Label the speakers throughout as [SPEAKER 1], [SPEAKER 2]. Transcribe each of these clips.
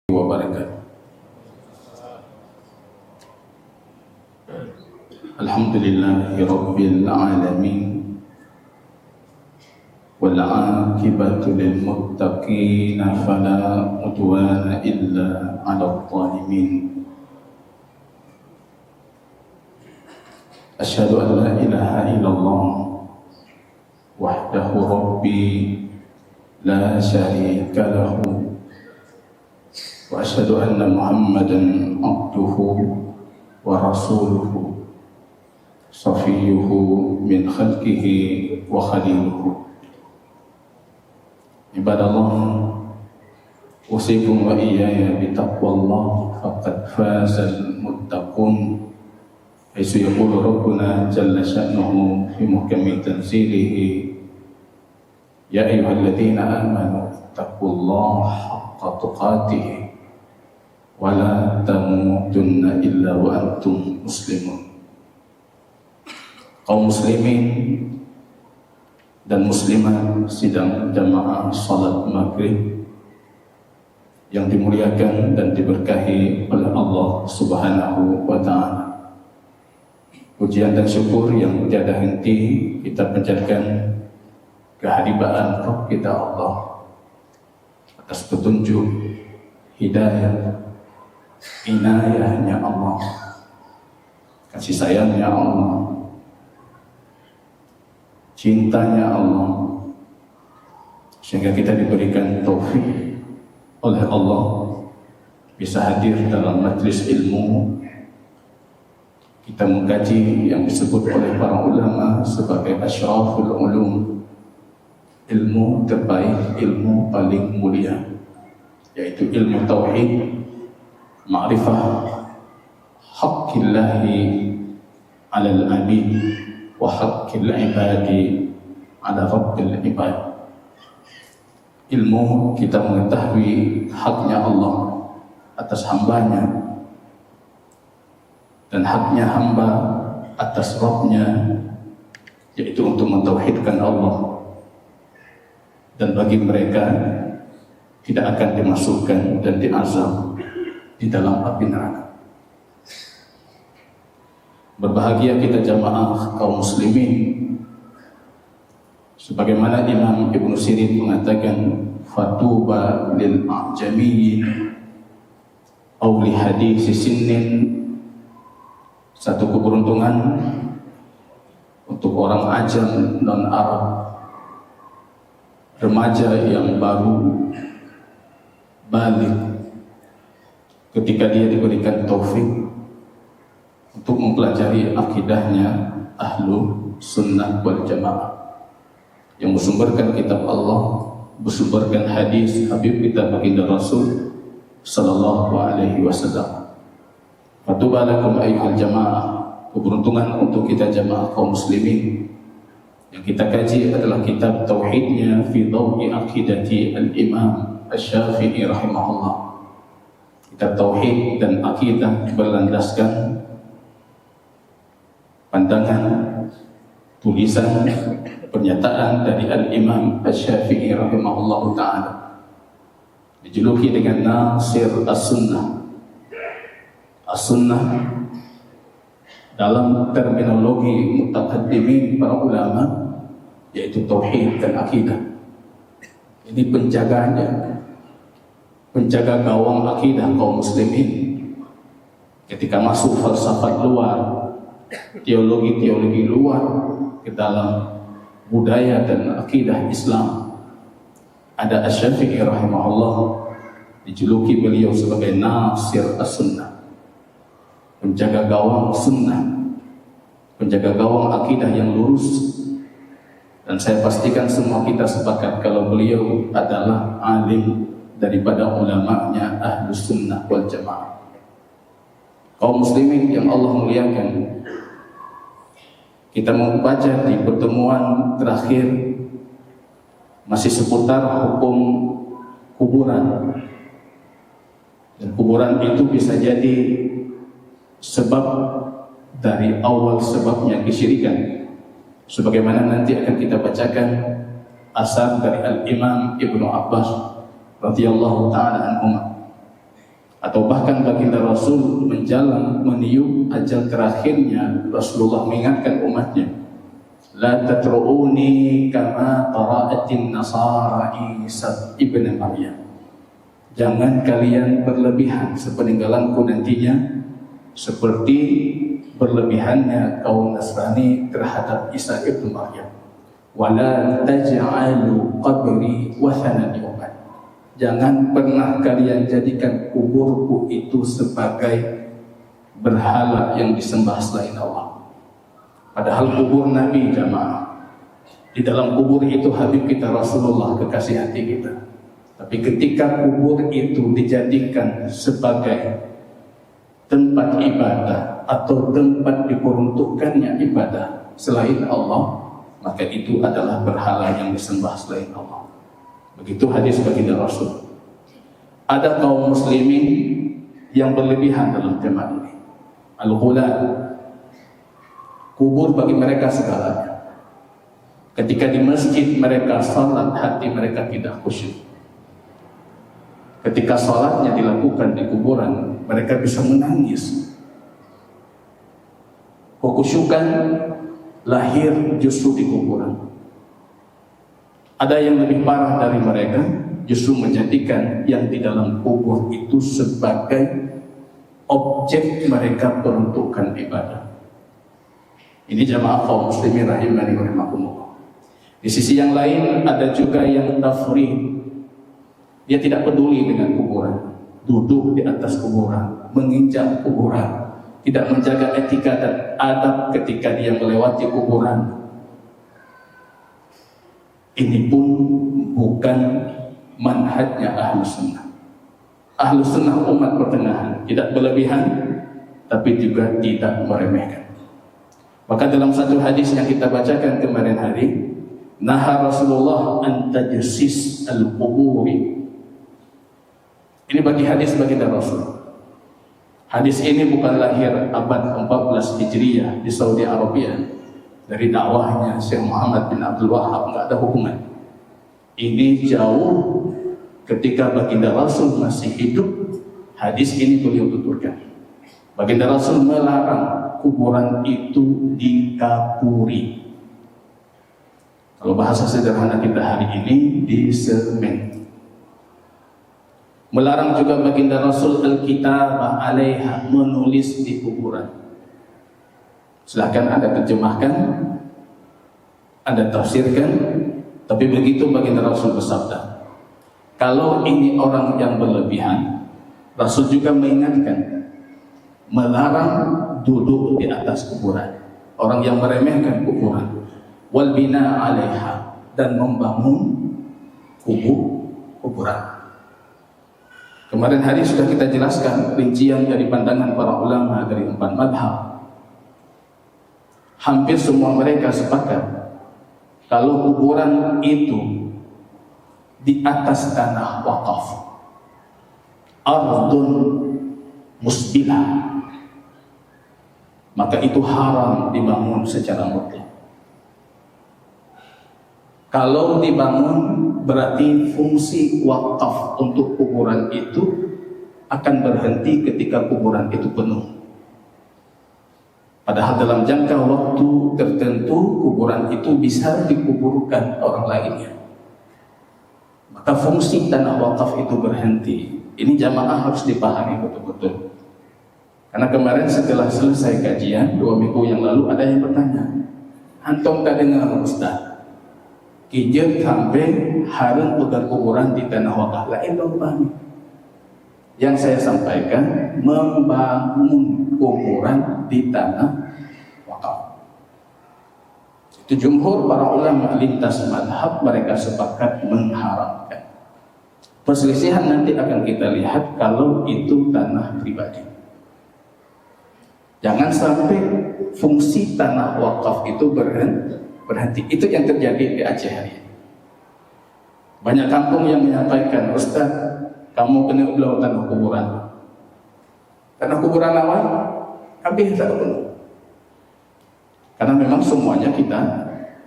[SPEAKER 1] wabarakatuh. Alhamdulillahi rabbil alamin wal aqibatu lil muttaqin fala udwana illa 'alal zalimin. Asyhadu an la ilaha illallah wahdahu rabbi la syarika lahu wa asyhadu anna Muhammadan abduhu wa rasuluhu safiyuhu min khalqihi wa khaliluhu. Ibadallah, usikum wa iyaya bitaqwallah faqad fazal muttaqun. Haitsu yaqulu rabbuna jalla sya'nuhu fi muhkami tanzilihi, ya ayyuhalladzina amanu taqullaha haqqa tuqatih wa la tamutunna illa wa antum muslimun. Kaum muslimin dan muslimat sidang jamaah salat maghrib yang dimuliakan dan diberkahi oleh Allah Subhanahu wa ta'ala. Pujian dan syukur yang tiada henti kita panjatkan kehadiran Rabb kita Allah atas petunjuk, hidayah, inayahnya Allah, kasih sayangnya Allah, cintanya Allah, sehingga kita diberikan taufik oleh Allah bisa hadir dalam majlis ilmu. Kita mengkaji yang disebut oleh para ulama sebagai asyraful ulum, ilmu terbaik, ilmu paling mulia, yaitu ilmu tauhid, ma'rifah haqqillahi 'alal 'abid wa haqqil 'ibadi 'ala rabbil 'ibad. Ilmu kita mengetahui haknya Allah atas hambanya dan haknya hamba atas Rabbnya, yaitu untuk mentauhidkan Allah, dan bagi mereka tidak akan dimasukkan dan diazab di dalam api neraka. Berbahagia kita jamaah kaum muslimin, sebagaimana Imam Ibnu Sirin mengatakan, fatuba lil a'jamiyyin aw li hadisi sinnin. Satu keberuntungan untuk orang ajam non-Arab, remaja yang baru balik, ketika dia diberikan taufik untuk mempelajari akidahnya ahlu sunnah wal jamaah, yang bersumberkan kitab Allah, bersumberkan hadis Habib kita baginda Rasul sallallahu alaihi wasallam. Fatuba lakum ayyuhal jamaah. Keberuntungan untuk kita jamaah kaum muslimin. Yang kita kaji adalah kitab tauhidnya fi dhawi aqidati al-Imam Asy-Syafi'i rahimahullah. Kitab tauhid dan akidah berlandaskan pandangan, tulisan, pernyataan dari al-Imam Asy-Syafi'i rahimahullah ta'ala, dijuluki dengan Nasir as-Sunnah. As-Sunnah dalam terminologi mutaqaddimin para ulama yaitu tauhid dan akidah. Ini penjaganya, penjaga gawang akidah kaum muslimin. Ketika masuk falsafat luar, teologi-teologi luar ke dalam budaya dan akidah Islam, ada Asy-Syafi'i rahimahullah, dijuluki beliau sebagai Nasir as-Sunnah, penjaga gawang sunnah, penjaga gawang akidah yang lurus. Dan saya pastikan semua kita sepakat kalau beliau adalah alim daripada ulama'nya ahlus sunnah wal jamaah. Kaum muslimin yang Allah muliakan, kita membaca di pertemuan terakhir masih seputar hukum kuburan, dan kuburan itu bisa jadi sebab dari awal sebabnya kesyirikan, sebagaimana nanti akan kita bacakan asar dari Al-Imam Ibnu Abbas radhiyallahu ta'ala anhuma. Atau bahkan baginda Rasul menjalan meniup ajal terakhirnya, Rasulullah mengingatkan umatnya, la tatru'uni kama tara'atin nasara Isa ibn Maryam. Jangan kalian berlebihan sepeninggalanku nantinya seperti berlebihannya kaum Nasrani terhadap Isa ibn Maryam. Wala taj'alu qabri wathanan yu'bad. Jangan pernah kalian jadikan kuburku itu sebagai berhala yang disembah selain Allah. Padahal kubur Nabi jamaah, di dalam kubur itu Habib kita Rasulullah, kekasih hati kita. Tapi ketika kubur itu dijadikan sebagai tempat ibadah atau tempat diperuntukkannya ibadah selain Allah, maka itu adalah berhala yang disembah selain Allah. Begitu hadis baginda Rasul. Ada kaum muslimin yang berlebihan dalam tema ini. Al-ghulal, kubur bagi mereka segalanya. Ketika di masjid mereka salat, hati mereka tidak khusyuk. Ketika salatnya dilakukan di kuburan, mereka bisa menangis. Kekhusyukan lahir justru di kuburan. Ada yang lebih parah dari mereka, justru menjadikan yang di dalam kubur itu sebagai objek mereka peruntukan ibadah. Ini jamaah kaum muslimin rahimani wa rahimakumullah. Di sisi yang lain ada juga yang tafrid. Dia tidak peduli dengan kuburan, duduk di atas kuburan, menginjak kuburan, tidak menjaga etika dan adab ketika dia melewati kuburan. Ini pun bukan manhajnya Ahlus Sunnah. Ahlus Sunnah umat pertengahan, tidak berlebihan, tapi juga tidak meremehkan. Maka dalam satu hadis yang kita bacakan kemarin hari, naha Rasulullah an tajassis al-quburi. Ini bagi hadis baginda Rasul. Hadis ini bukan lahir abad 14 Hijriah di Saudi Arabia. Dari dakwahnya Syekh Muhammad bin Abdul Wahab, nggak ada hubungan. Ini jauh ketika baginda Rasul masih hidup, hadis ini beliau tuturkan. Baginda Rasul melarang kuburan itu dikapuri. Kalau bahasa sederhana kita hari ini, disemen. Melarang juga baginda Rasul al-kitabah alaiha, menulis di kuburan. Silahkan Anda terjemahkan, Anda tafsirkan, tapi begitu baginda Rasul bersabda. Kalau ini orang yang berlebihan, Rasul juga mengingatkan, melarang duduk di atas kuburan. Orang yang meremehkan kuburan, wal bina alaiha, dan membangun kuburan. Kemarin hari sudah kita jelaskan rincian dari pandangan para ulama dari 4 madhab. Hampir semua mereka sepakat kalau kuburan itu di atas tanah wakaf, ardun musbilah, maka itu haram dibangun secara mutlak. Kalau dibangun berarti fungsi wakaf untuk kuburan itu akan berhenti ketika kuburan itu penuh. Padahal dalam jangka waktu tertentu kuburan itu bisa dikuburkan orang lainnya. Maka fungsi tanah wakaf itu berhenti. Ini jamaah harus dipahami betul-betul. Karena kemarin setelah selesai kajian 2 minggu yang lalu ada yang bertanya, antum tak dengar Ustaz, kijir sampai harun pegang kuburan di tanah wakaf. Lain dong pahami. Yang saya sampaikan, membangun kuburan di tanah wakaf. Itu jumhur para ulama lintas madhab, mereka sepakat mengharamkan. Perselisihan nanti akan kita lihat kalau itu tanah pribadi. Jangan sampai fungsi tanah wakaf itu berhenti. Itu yang terjadi di Aceh hari ini. Banyak kampung yang menyampaikan, Ustaz, kamu kena ulang tanah kuburan. Tanah kuburan awal, habis tak penuh. Karena memang semuanya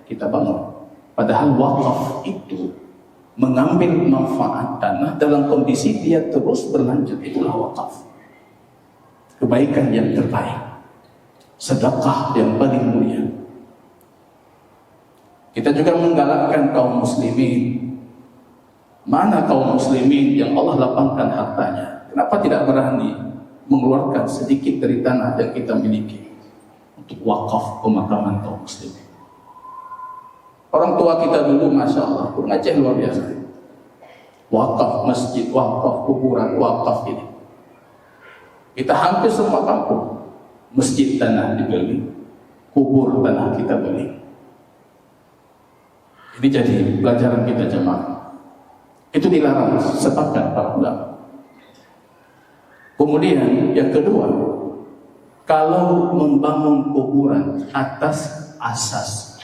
[SPEAKER 1] kita bangun. Padahal wakaf itu mengambil manfaat tanah dalam kondisi dia terus berlanjut, itulah wakaf. Kebaikan yang terbaik, sedekah yang paling mulia. Kita juga menggalakkan kaum muslimin. Mana kaum muslimin yang Allah lapangkan hartanya, kenapa tidak berani mengeluarkan sedikit dari tanah yang kita miliki untuk wakaf pemakaman kaum muslimin? Orang tua kita dulu, Masya Allah, Aceh luar biasa. Wakaf masjid, wakaf kuburan, wakaf ini. Kita hampir semua kampung, masjid tanah dibeli, kubur tanah kita beli. Ini jadi pelajaran kita jemaah. Itu dilarang, sepakat para ulama. Kemudian yang kedua, kalau membangun kuburan atas asas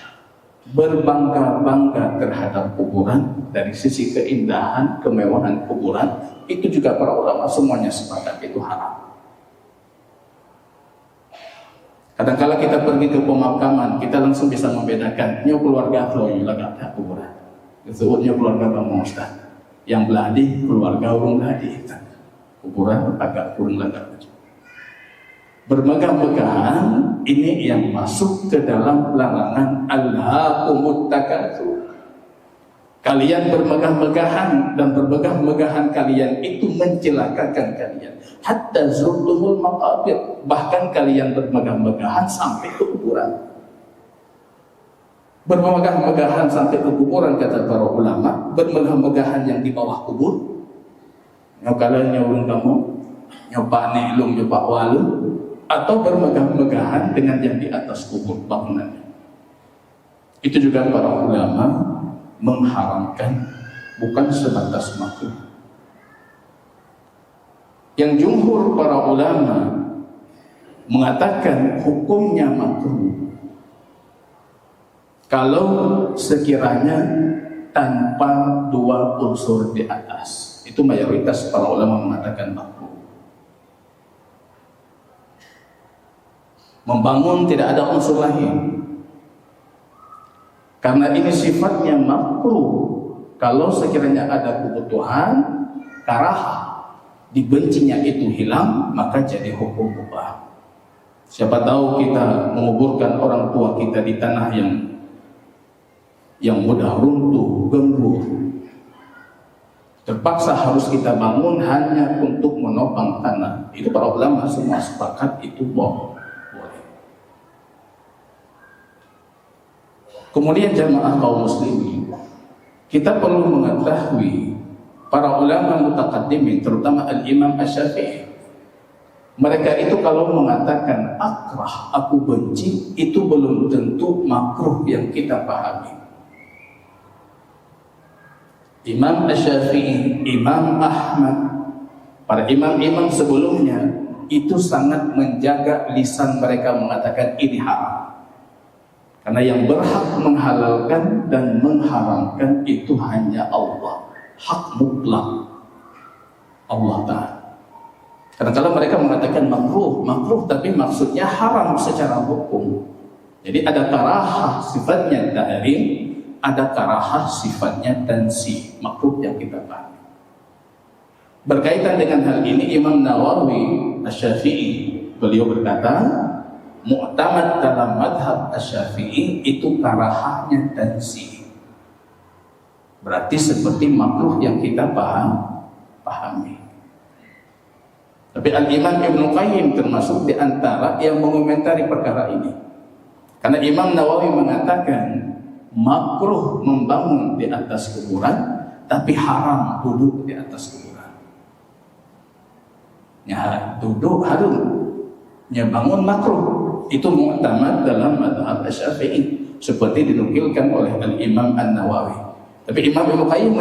[SPEAKER 1] berbangga-bangga terhadap kuburan dari sisi keindahan, kemewahan kuburan, itu juga para ulama semuanya sepakat itu haram. Kadang-kala kita pergi ke pemakaman, kita langsung bisa membedakan nyo keluarga lo yang lagak kuburan. Disebutnya keluarga Bang Ustaz. Yang beladi keluarga orang beladi. Kuburan agak kurang lagak. Bermegah-megahan ini yang masuk ke dalam larangan alhaakumut takatsur. Kalian bermegah-megahan dan bermegah-megahan kalian itu mencelakakan kalian. Hatta zurtumul maqabir, bahkan kalian bermegah-megahan sampai ke kuburan. Bermegah-megahan sampai ke kuburan kata para ulama, bermegah-megahan yang di bawah kubur. Nyokala nyawung kamu, nyopak nelung, nyopak walu, atau bermegah-megahan dengan yang di atas kubur bangunannya. Itu juga para ulama mengharamkan, bukan sebatas makruh. Yang jumhur para ulama mengatakan hukumnya makruh kalau sekiranya tanpa dua unsur di atas. Itu mayoritas para ulama mengatakan makruh. Membangun tidak ada unsur lain, karena ini sifatnya makruh. Kalau sekiranya ada kebutuhan, karaha, dibencinya itu hilang, maka jadi hukum mubah. Siapa tahu kita menguburkan orang tua kita di tanah yang mudah runtuh, gembur. Terpaksa harus kita bangun hanya untuk menopang tanah. Itu para ulama semua sepakat itu boleh. Kemudian jamaah kaum muslimin, kita perlu mengetahui para ulama mutaqaddimin, terutama al-Imam Asy-Syafi'i. Mereka itu kalau mengatakan akrah, aku benci, itu belum tentu makruh yang kita pahami. Imam Asy-Syafi'i, Imam Ahmad, para imam-imam sebelumnya itu sangat menjaga lisan mereka mengatakan ini haram. Karena yang berhak menghalalkan dan mengharamkan itu hanya Allah. Hak mutlak Allah Ta'ala. Karena kalau mereka mengatakan makruh tapi maksudnya haram secara hukum. Jadi ada karahah sifatnya tahrim, ada karahah sifatnya tanzih, makruh yang kita pahami. Berkaitan dengan hal ini Imam Nawawi Asy-Syafi'i, beliau berkata, mu'tamad dalam madhab Asy-Syafi'i itu karahahnya tanzih. Berarti seperti makruh yang kita pahami. Tapi Al-Imam Ibnu Qayyim termasuk di antara yang mengomentari perkara ini. Karena Imam Nawawi mengatakan makruh membangun di atas kuburan, tapi haram duduk di atas kuburan. Ya, duduk haram, ya bangun makruh. Itu mu'tamad dalam madhab Asy-Syafi'i, seperti dinukilkan oleh Al-Imam An-Nawawi. Tapi Imam Ibnu Qayyim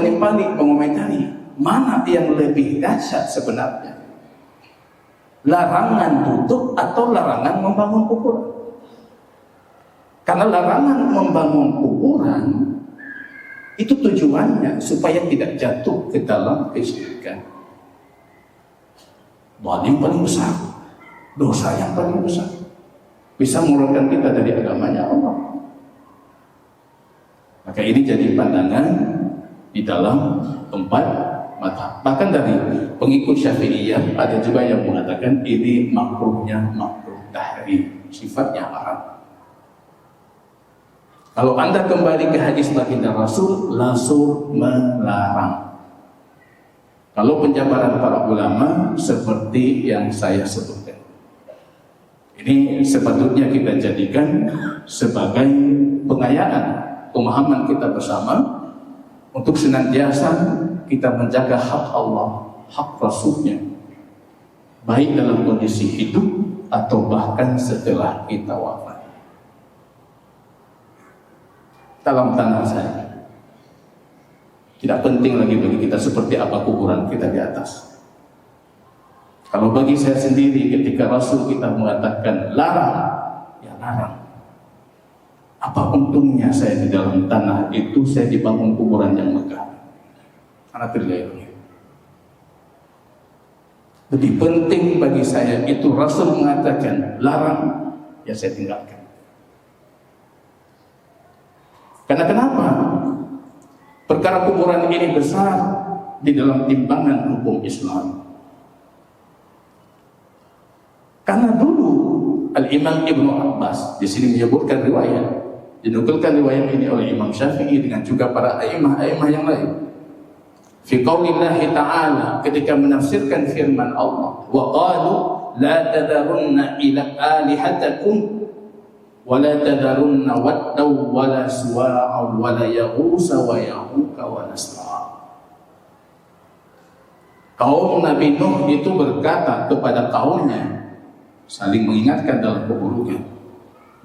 [SPEAKER 1] mengomentari mana yang lebih dahsyat sebenarnya, larangan duduk atau larangan membangun kuburan. Karena larangan membangun kuburan itu tujuannya supaya tidak jatuh ke dalam kesyirikan. Zalim paling besar, dosa yang paling besar, bisa mengeluarkan kita dari agamanya Allah. Maka ini jadi pandangan di dalam 4 mazhab. Bahkan dari pengikut Syafi'iyah ada juga yang mengatakan ini makruhnya makruh tahrim, sifatnya haram. Kalau Anda kembali ke hadis baginda Rasul melarang. Kalau penjabaran para ulama seperti yang saya sebutkan, ini sepatutnya kita jadikan sebagai pengayaan pemahaman kita bersama untuk senantiasa kita menjaga hak Allah, hak Rasulnya, baik dalam kondisi hidup atau bahkan setelah kita wafat. Dalam tanah saya, tidak penting lagi bagi kita seperti apa kuburan kita di atas. Kalau bagi saya sendiri, ketika Rasul kita mengatakan larang, ya larang. Apa untungnya saya di dalam tanah itu, saya dibangun kuburan yang megah? Karena terjadi. Lebih penting bagi saya itu Rasul mengatakan larang, ya saya tinggalkan. Karena kenapa? Perkara kuburan ini besar di dalam timbangan hukum Islam. Karena dulu Al-Imam Ibnu Abbas di sini menyebutkan riwayat, dinukilkan riwayat ini oleh Imam Syafi'i dengan juga para a'imah yang lain. Fi qaulillahi ta'ala, ketika menafsirkan firman Allah, wa qalu la tadarunna ila alihatakum wa la tadarunna waddaw wa la suwa'a wa la yaghusa wa ya'uqa wa nasra. Kaum Nabi Nuh itu berkata kepada kaumnya, saling mengingatkan dalam keburukan,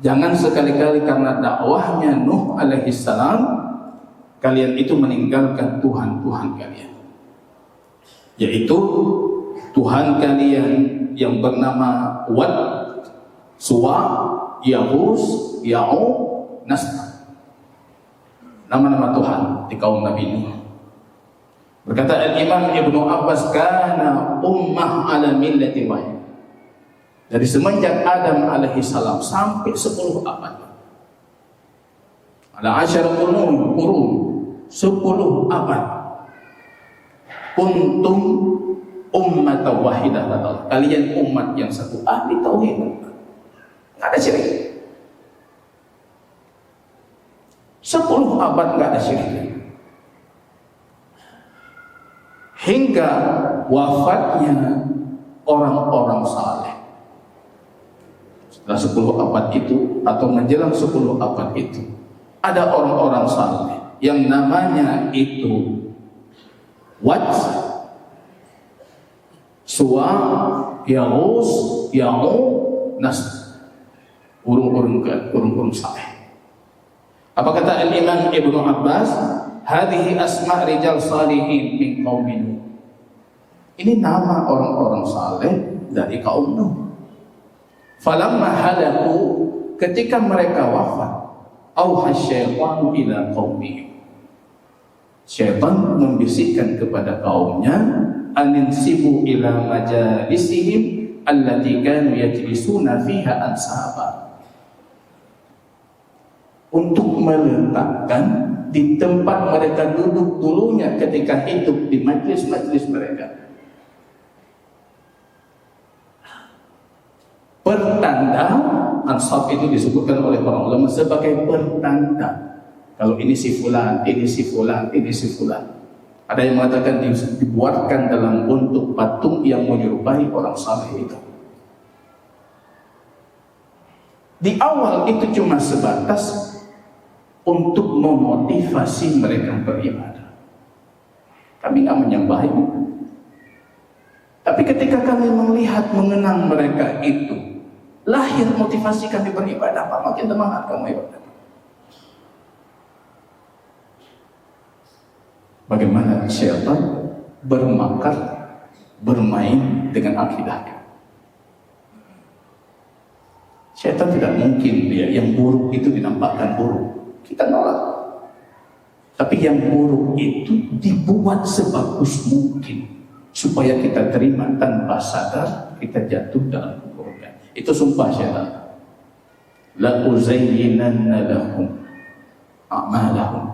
[SPEAKER 1] jangan sekali-kali karena dakwahnya Nuh alaihissalam kalian itu meninggalkan Tuhan-Tuhan kalian, yaitu Tuhan kalian yang bernama Wad, Suwa, Yahus, Ya'uq, Nasr, nama-nama Tuhan di kaum Nabi Nuh. Berkata Al-Imam Ibnu Abbas, kana ummah ala millati wahid. Dari semenjak Adam alaihi salam sampai 10 abad. Ala asyara qurun, 10 abad. Kuntum ummatan wahidah, kalian umat yang satu, ahli tauhid. Enggak ada syirik. 10 abad enggak ada syirik. Hingga wafatnya orang-orang saleh. Setelah 10 abad itu atau menjelang 10 abad itu, ada orang-orang saleh yang namanya itu Wad, Suwa, Yahus, Ya'uq, Nasr, urung-urung saleh. Apa kata Al-Imam Ibnu Abbas? Hadhihi asma' rijal salihin min qaumi Nuh. Ini nama orang-orang saleh dari kaum Nuh. Falamma halaku, ketika mereka wafat, auha syaitanu ila qaumihim, syaitan membisikkan kepada kaumnya, aninsibu ila majalisihim allati kanu yajlisuna fiha ansaba, untuk meletakkan di tempat mereka duduk dulunya ketika hidup di majlis-majlis mereka. Pertanda, ansab itu disebutkan oleh para ulama sebagai pertanda. Kalau ini si fulan, ini si fulan, ini si fulan. Ada yang mengatakan dibuatkan dalam bentuk patung yang menyerupai orang saleh itu. Di awal itu cuma sebatas untuk memotivasi mereka beribadah. Kami nggak menyembah itu. Tapi ketika kami melihat, mengenang mereka itu, lahir motivasi kami beribadah. Pak, makin semangat kamu ibadah. Bagaimana syaitan bermakar, bermain dengan akidah. Syaitan tidak mungkin dia yang buruk itu dinampakkan buruk. Kita nolak. Tapi yang buruk itu dibuat sebagus mungkin supaya kita terima tanpa sadar, kita jatuh dalam keburukan. Itu sumpah syaitan. La uzayyinanna lahum a'malahum.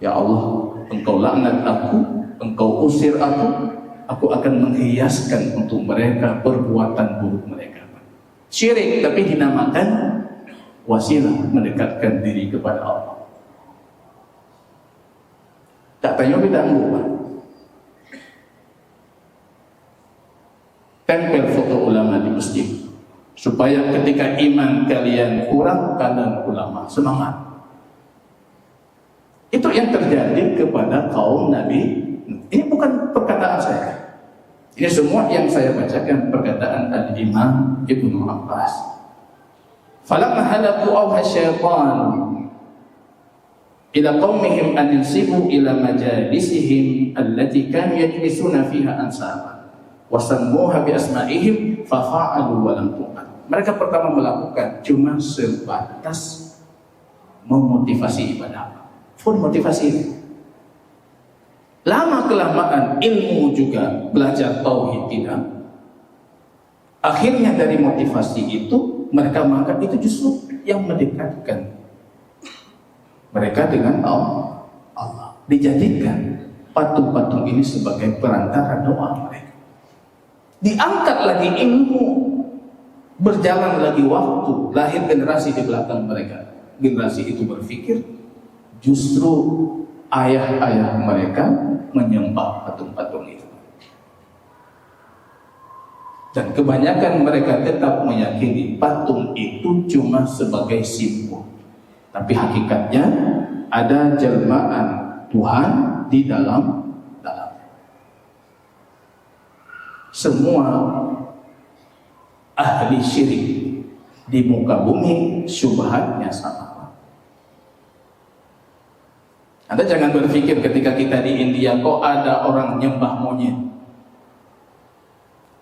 [SPEAKER 1] Ya Allah, Engkau laknat aku, Engkau usir aku akan menghiaskan untuk mereka perbuatan buruk mereka. Syirik tapi dinamakan wasilah mendekatkan diri kepada Allah. Tak tanya beda anggupan. Tempel foto ulama di masjid supaya ketika iman kalian kurang, kalian ulama semangat. Itu yang terjadi kepada kaum Nabi. Ini bukan perkataan saya. Ini semua yang saya bacakan perkataan Al-Imam Ibnu Abbas. Falamma halaku awha syaitan ila qaumihim an yansibu ila majalisihim allati kanu yajlisuna fiha ansaba wasammuha bi asma'ihim fa fa'alu wa lam tu'ad. Mereka pertama melakukan cuma sebatas memotivasi ibadah. Pun motivasi. Lama kelamaan ilmu juga belajar tauhid tidak. Akhirnya dari motivasi itu mereka menganggap itu justru yang mendekatkan mereka dengan Allah. Dijadikan patung-patung ini sebagai perantara doa mereka. Diangkat lagi ilmu, berjalan lagi waktu, lahir generasi di belakang mereka. Generasi itu berpikir justru ayah-ayah mereka menyembah patung-patung itu. Dan kebanyakan mereka tetap meyakini patung itu cuma sebagai simbol. Tapi hakikatnya ada jelmaan Tuhan di dalam. Semua ahli syirik di muka bumi syubhatnya sama. Anda jangan berpikir ketika kita di India kok ada orang nyembah monyet.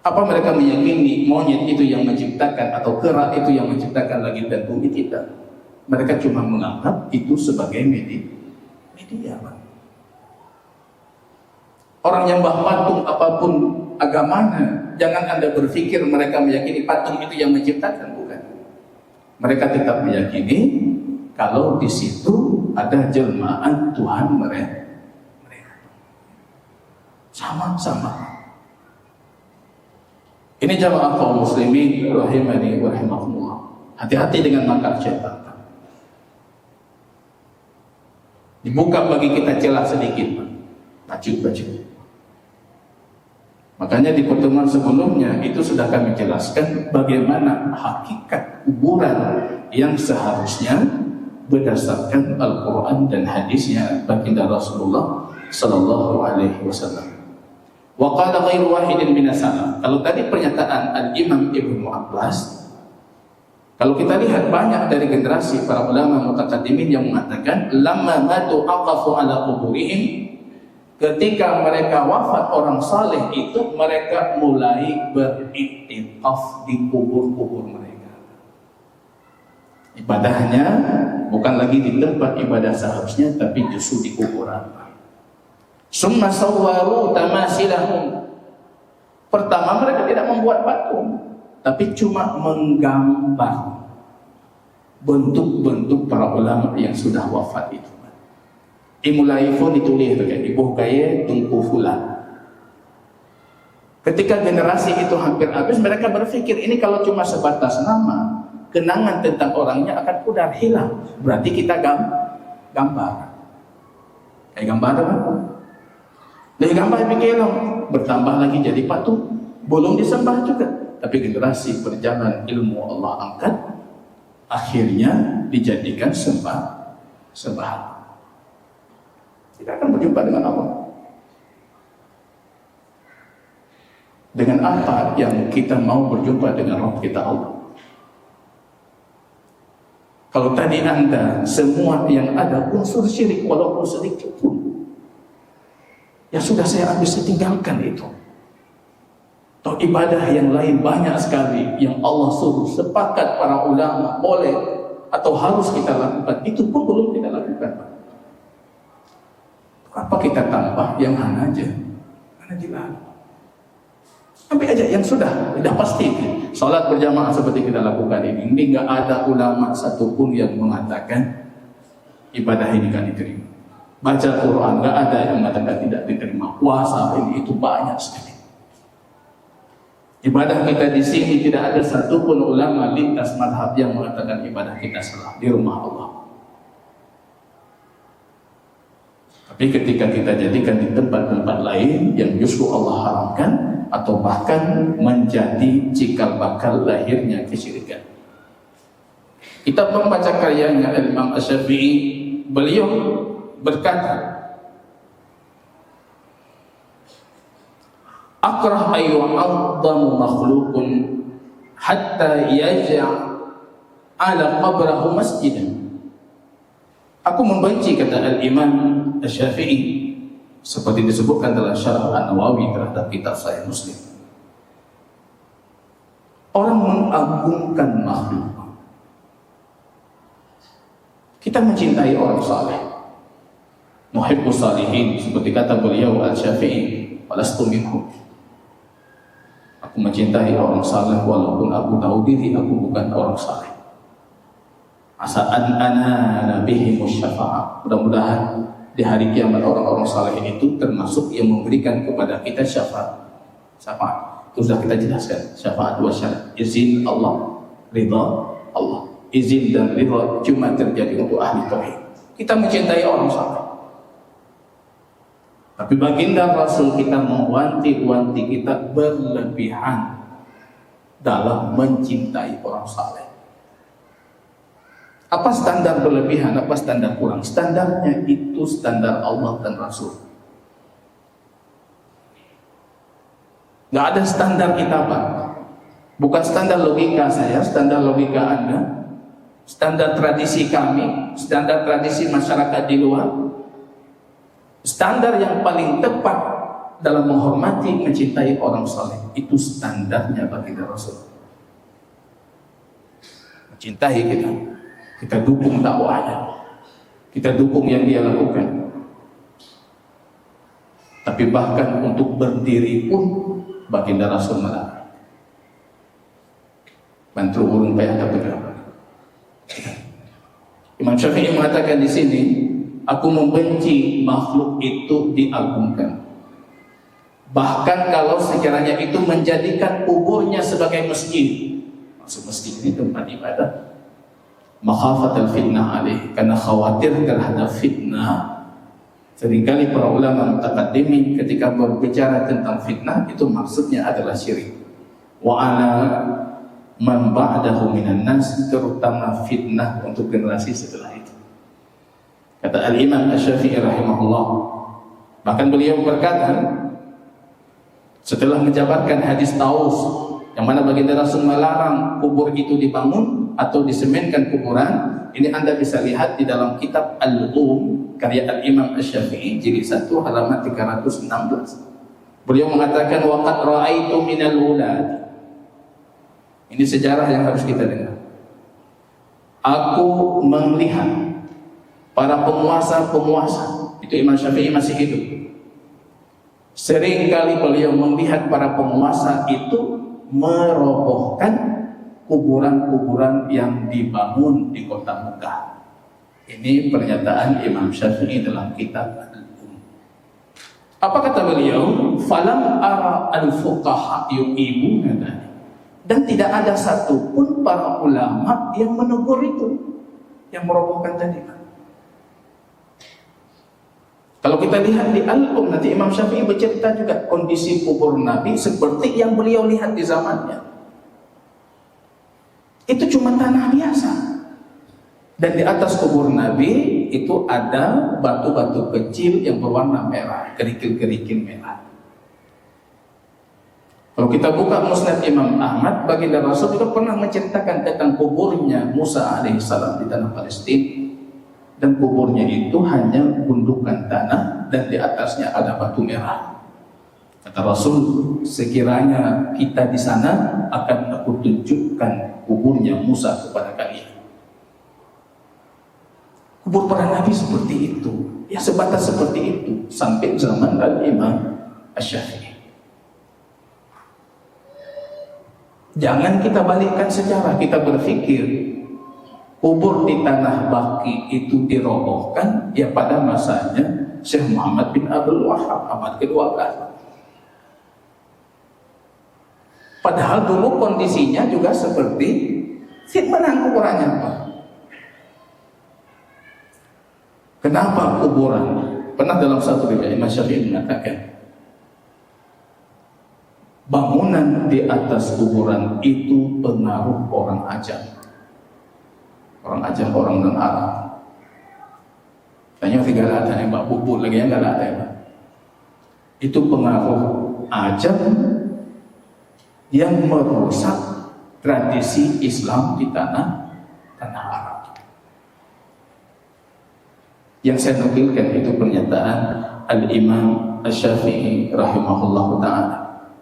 [SPEAKER 1] Apa mereka meyakini monyet itu yang menciptakan atau kera itu yang menciptakan langit dan bumi? Tidak. Mereka cuma menganggap itu sebagai media. Orang nyembah patung apapun agamanya, jangan Anda berpikir mereka meyakini patung itu yang menciptakan, bukan. Mereka tetap meyakini kalau di situ ada jelmaan Tuhan mereka. Sama-sama. Ini jamaah kaum muslimin rahimani wa rahimakumullah. Hati-hati dengan makar syaitan. Dibuka bagi kita celah sedikit, baju. Makanya di pertemuan sebelumnya itu sudah kami jelaskan bagaimana hakikat kuburan yang seharusnya berdasarkan Al-Quran dan hadisnya baginda Rasulullah Sallallahu Alaihi Wasallam. Wa qala ghairu wahidin minas salaf. Kalau tadi pernyataan Al-Imam Ibnu Abbas, kalau kita lihat banyak dari generasi para ulama mutaqaddimin yang mengatakan lamma matu aqafu ala quburihim. Ketika mereka wafat orang saleh itu, mereka mulai beriktikaf di kubur-kubur mereka. Ibadahnya bukan lagi di tempat ibadah seharusnya, tapi justru di kuburan. Summa sawwaru tamasilahum. Pertama mereka tidak membuat patung, tapi cuma menggambar bentuk-bentuk para ulama yang sudah wafat itu. Dimulai pun ditulis ibu kaya tungku fulan. Ketika generasi itu hampir habis, mereka berpikir ini kalau cuma sebatas nama, kenangan tentang orangnya akan pudar hilang. Berarti kita gambar. Kayak gambar apa? Dari gambar bikin bertambah lagi jadi patung, belum disembah juga. Tapi generasi berjalan ilmu Allah angkat, akhirnya dijadikan sembahan. Kita akan berjumpa dengan Allah. Dengan apa yang kita mau berjumpa dengan Rabb kita Allah? Kalau tadi Anda semua yang ada unsur syirik walaupun sedikit pun, ya sudah saya tinggalkan itu. Atau ibadah yang lain banyak sekali yang Allah suruh sepakat para ulama boleh atau harus kita lakukan, itu pun belum kita lakukan. Apa kita tambah yang aja? Mana jelas? Sampai aja yang sudah pasti. Salat berjamaah seperti kita lakukan ini nggak ada ulama satupun yang mengatakan ibadah ini kan diterima. Baca Quran, nggak ada yang mengatakan tidak diterima. Puasa ini itu banyak sekali. Ibadah kita di sini tidak ada satupun ulama lintas madhab yang mengatakan ibadah kita salah di rumah Allah. Tapi ketika kita jadikan di tempat-tempat lain yang justru Allah haramkan, atau bahkan menjadi cikal bakal lahirnya kesyirikan. Kita membaca karyanya Imam Asy-Syafi'i, beliau berkata, akrah ayyu'addamu makhlukun hatta yaj'ala qabrahu masjidan. Aku membenci, kata Al-Imam Asy-Syafi'i, seperti disebutkan dalam Syarah An-Nawawi terhadap kitab Sahih Muslim, orang mengagungkan makhluk. Kita mencintai orang saleh, muhibbus salihin, seperti kata beliau Al-Syafi'i, walastu minhum. Aku mencintai orang saleh walaupun aku tahu diri aku bukan orang saleh. Asa an ana bihim syafa'ah. Mudah-mudahan di hari kiamat orang-orang saleh itu termasuk yang memberikan kepada kita syafaat. Syafaat itu sudah kita jelaskan. Syafaat dua syarat: izin Allah, ridha Allah. Izin dan ridha cuma terjadi untuk ahli tauhid. Kita mencintai orang saleh. Tapi baginda Rasul kita mewanti-wanti kita berlebihan dalam mencintai orang saleh. Apa standar berlebihan, apa standar kurang? Standarnya itu standar Allah dan Rasul. Gak ada standar kita, Pak. Bukan standar logika saya, standar logika Anda, standar tradisi kami, standar tradisi masyarakat di luar. Standar yang paling tepat dalam menghormati, mencintai orang saleh, itu standarnya baginda Rasul. Mencintai kita dukung dakwahnya, kita dukung yang dia lakukan. Tapi bahkan untuk berdiri pun baginda Rasul melarang. Bantu urun payah berapa. Imam Syafi'i mengatakan di sini, aku membenci makhluk itu diagungkan. Bahkan kalau sekiranya itu menjadikan kuburnya sebagai masjid. Maksud masjid ini tempat ibadah. Makhafatul fitnah alaih, karena khawatir terhadap fitnah. Seringkali para ulama mutaqaddimin ketika berbicara tentang fitnah itu maksudnya adalah syirik. Wa ala man ba'dahu minan nas, terutama fitnah untuk generasi setelah itu. Kata Al-Imam Asy-Syafi'i rahimahullah, bahkan beliau berkata setelah menjabarkan hadis Taus yang mana baginda Rasul melarang kubur itu dibangun atau disemenkan kuburan. Ini Anda bisa lihat di dalam kitab Al-Um karya Al-Imam Asy-Syafi'i jilid 1 halaman 316. Beliau mengatakan waqad ra'aitu minal ulad. Ini sejarah yang harus kita dengar. Aku melihat para penguasa-penguasa, itu Imam Syafi'i masih hidup. Seringkali beliau melihat para penguasa itu merobohkan kuburan-kuburan yang dibangun di kota Mekah. Ini pernyataan Imam Syafi'i dalam kitab Al-Um. Apa kata beliau? Falam ara al-fuqaha yu'ibuna dzalik. Dan tidak ada satupun para ulama yang menegur itu, yang merobohkan tadi. Kalau kita lihat di Al-Um, nanti Imam Syafi'i bercerita juga kondisi kubur Nabi seperti yang beliau lihat di zamannya. Itu cuma tanah biasa. Dan di atas kubur Nabi itu ada batu-batu kecil yang berwarna merah, kerikil-kerikil merah. Kalau kita buka Musnad Imam Ahmad, baginda Rasul juga pernah menceritakan tentang kuburnya Musa alaihissalam di tanah Palestina. Dan kuburnya itu hanya gundukan tanah dan di atasnya ada batu merah. Kata Rasul, sekiranya kita di sana akan aku tunjukkan kuburnya Musa kepada kalian. Kubur para nabi seperti itu, ya sebatas seperti itu sampai zaman Al-Imam Asy-Syafi'i. Jangan kita balikkan sejarah, kita berpikir kubur di tanah Baqi itu dirobohkan ya pada masanya Syekh Muhammad bin Abdul Wahab abad ke-12. Padahal dulu kondisinya juga seperti fitnah kuburannya, Pak. Kenapa kuburan? Pernah dalam satu riwayat Imam Syafi'i mengatakan bangunan di atas kuburan itu pengaruh orang ajam. Orang ajam, orang non Arab. Tanya tiga ada yang Mbak bubur lagi yang nggak ada ya Pak. Itu pengaruh ajam yang merusak tradisi Islam di tanah Arab. Yang saya nukilkan itu pernyataan Al-Imam Asy-Syafi'i rahimahullah ta'ala.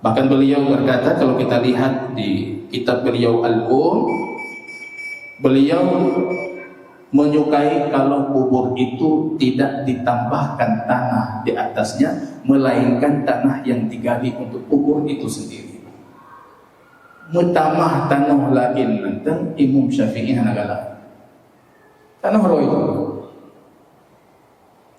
[SPEAKER 1] Bahkan beliau berkata, kalau kita lihat di kitab beliau beliau menyukai kalau kubur itu tidak ditambahkan tanah di atasnya, melainkan tanah yang digali untuk kubur itu sendiri. Mutamah tanah lain tentang Imam Syafi'i hanagala tanah roh itu.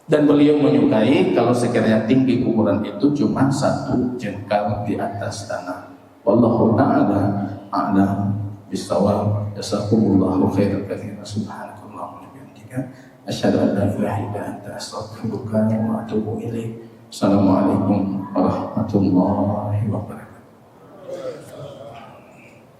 [SPEAKER 1] Dan beliau menyukai kalau sekiranya tinggi kuburan itu cuma 1 jengkal di atas tanah. Wallahu ta'ala a'lam bisawab. Jazakumullahu khairan katsiran. Subhanakallahumma wa bihamdika asyhadu an la ilaha illa anta astaghfiruka wa atubu ilaik. Assalamualaikum warahmatullahi wabarakatuh.